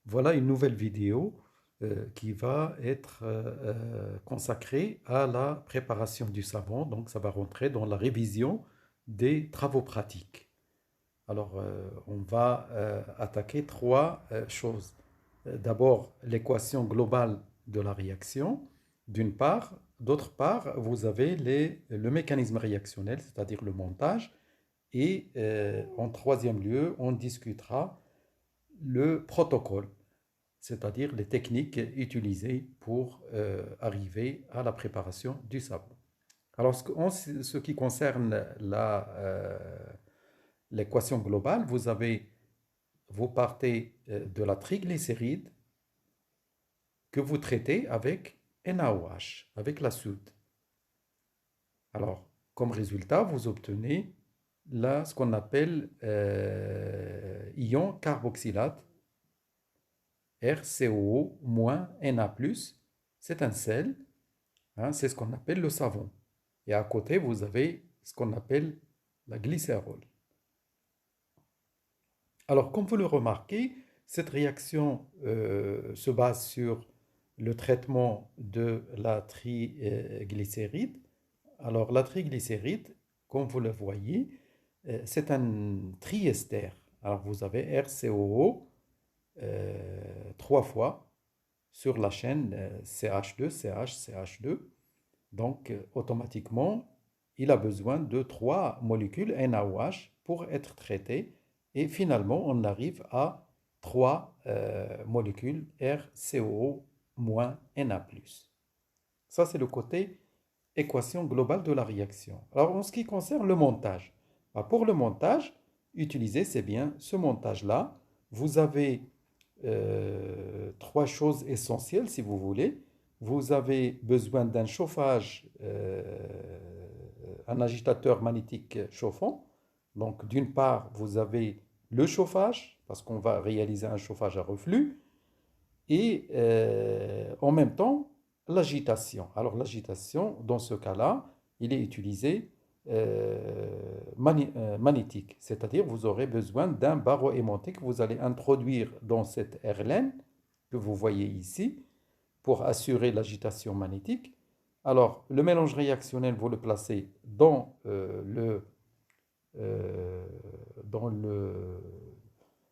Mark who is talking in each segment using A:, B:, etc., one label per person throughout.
A: Voilà une nouvelle vidéo qui va être consacrée à la préparation du savon. Donc, ça va rentrer dans la révision des travaux pratiques. Alors, on va attaquer trois choses. D'abord, l'équation globale de la réaction, d'une part. D'autre part, vous avez le mécanisme réactionnel, c'est-à-dire le montage. Et en troisième lieu, on discutera le protocole, c'est-à-dire les techniques utilisées pour arriver à la préparation du savon. Alors, en ce qui concerne l'équation globale, vous partez de la triglycéride que vous traitez avec NaOH, avec la soude. Alors, comme résultat, vous obtenez là ce qu'on appelle ion carboxylate, RCOO-Na+, c'est un sel, hein, c'est ce qu'on appelle le savon. Et à côté, vous avez ce qu'on appelle la glycérol. Alors, comme vous le remarquez, cette réaction se base sur le traitement de la triglycéride. Alors, la triglycéride, comme vous le voyez, c'est un triester. Alors, vous avez RCOO trois fois sur la chaîne CH2, CH, CH2. Donc, automatiquement, il a besoin de trois molécules NaOH pour être traité. Et finalement, on arrive à trois molécules RCOO-Na+. Ça, c'est le côté équation globale de la réaction. Alors, en ce qui concerne le montage, pour le montage, utilisez, c'est bien ce montage-là. Vous avez trois choses essentielles, si vous voulez. Vous avez besoin d'un chauffage, un agitateur magnétique chauffant. Donc, d'une part, vous avez le chauffage, parce qu'on va réaliser un chauffage à reflux, et en même temps, l'agitation. Alors, l'agitation, dans ce cas-là, il est utilisé magnétique, c'est-à-dire vous aurez besoin d'un barreau aimanté que vous allez introduire dans cette airline que vous voyez ici pour assurer l'agitation magnétique. Alors, le mélange réactionnel, vous le placez euh, dans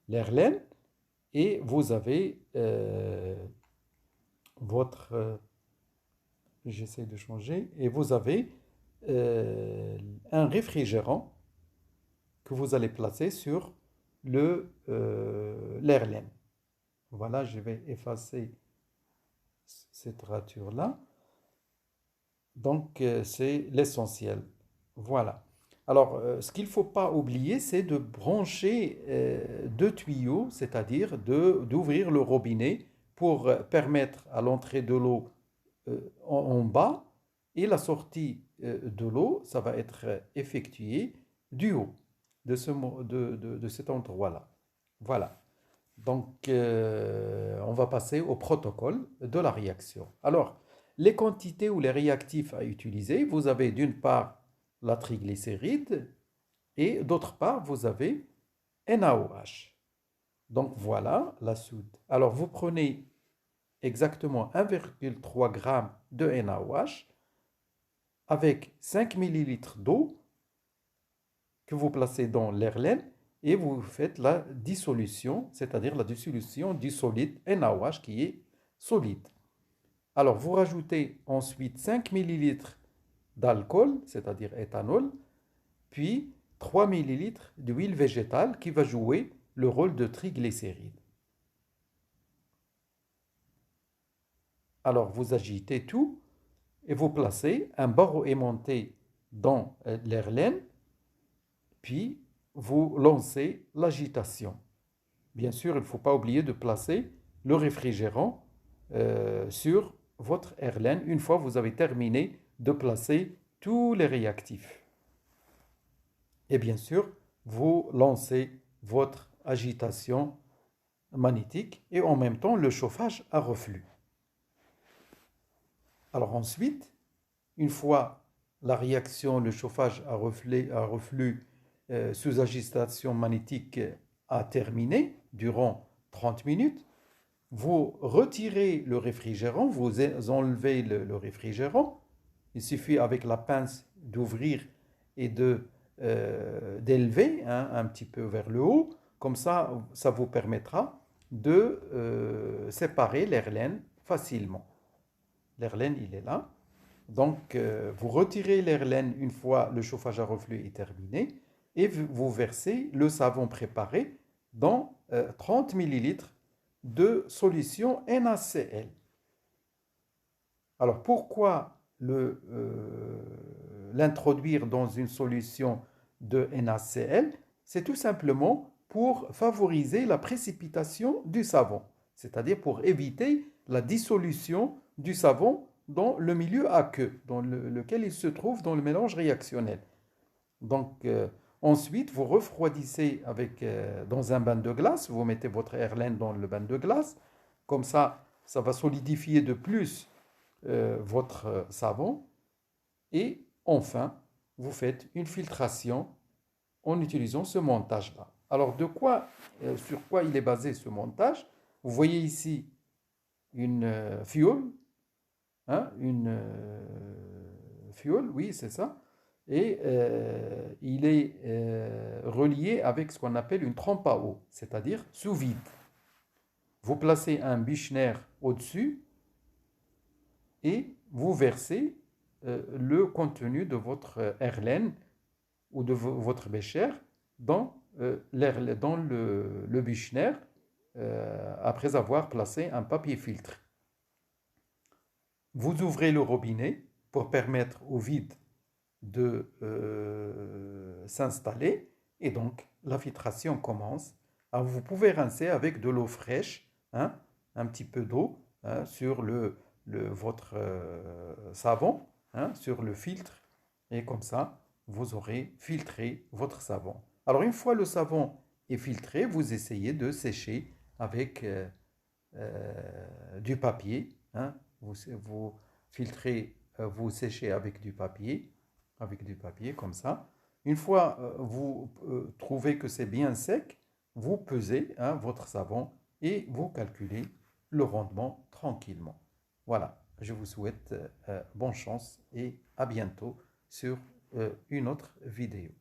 A: l'airline et vous avez votre... j'essaie de changer. Et vous avez euh, un réfrigérant que vous allez placer sur l'airline. Voilà, je vais effacer cette rature-là. Donc, c'est l'essentiel. Voilà. Alors, ce qu'il ne faut pas oublier, c'est de brancher deux tuyaux, c'est-à-dire d'ouvrir le robinet pour permettre à l'entrée de l'eau en bas et la sortie de l'eau, ça va être effectué du haut de cet endroit-là. Voilà. Donc, on va passer au protocole de la réaction. Alors, les quantités ou les réactifs à utiliser, vous avez d'une part la triglycéride et d'autre part, vous avez NaOH. Donc, voilà la soude. Alors, vous prenez exactement 1,3 g de NaOH avec 5 millilitres d'eau que vous placez dans l'airline et vous faites la dissolution, c'est-à-dire la dissolution du solide NaOH qui est solide. Alors, vous rajoutez ensuite 5 millilitres d'alcool, c'est-à-dire éthanol, puis 3 millilitres d'huile végétale qui va jouer le rôle de triglycéride. Alors, vous agitez tout et vous placez un barreau aimanté dans l'airline, puis vous lancez l'agitation. Bien sûr, il ne faut pas oublier de placer le réfrigérant sur votre airline une fois que vous avez terminé de placer tous les réactifs. Et bien sûr, vous lancez votre agitation magnétique et en même temps le chauffage à reflux. Alors ensuite, une fois la réaction, le chauffage à reflux sous agitation magnétique a terminé durant 30 minutes, vous retirez le réfrigérant, vous enlevez le réfrigérant. Il suffit avec la pince d'ouvrir et d'élever, hein, un petit peu vers le haut. Comme ça vous permettra de séparer l'air laine facilement. L'air laine, il est là. Donc, vous retirez l'air laine une fois le chauffage à reflux est terminé et vous versez le savon préparé dans 30 millilitres de solution NaCl. Alors, pourquoi l'introduire dans une solution de NaCl? C'est tout simplement pour favoriser la précipitation du savon, c'est-à-dire pour éviter la dissolution du savon dans le milieu aqueux, dans lequel il se trouve dans le mélange réactionnel. Donc, ensuite, vous refroidissez dans un bain de glace, vous mettez votre airline dans le bain de glace, comme ça va solidifier de plus votre savon, et enfin, vous faites une filtration en utilisant ce montage-là. Alors, sur quoi il est basé ce montage? Vous voyez ici une fiole, hein, une fiole, oui, c'est ça. Et il est relié avec ce qu'on appelle une trempe à eau, c'est-à-dire sous vide. Vous placez un Bichner au-dessus et vous versez le contenu de votre Erlen ou de votre bécher dans, dans le Bichner après avoir placé un papier filtre. Vous ouvrez le robinet pour permettre au vide de s'installer et donc la filtration commence. Alors vous pouvez rincer avec de l'eau fraîche, hein, un petit peu d'eau, hein, sur votre savon, hein, sur le filtre, et comme ça vous aurez filtré votre savon. Alors une fois le savon est filtré, vous essayez de sécher avec du papier, hein. Vous filtrez, vous séchez avec du papier comme ça. Une fois vous trouvez que c'est bien sec, vous pesez, hein, votre savon et vous calculez le rendement tranquillement. Voilà, je vous souhaite bonne chance et à bientôt sur une autre vidéo.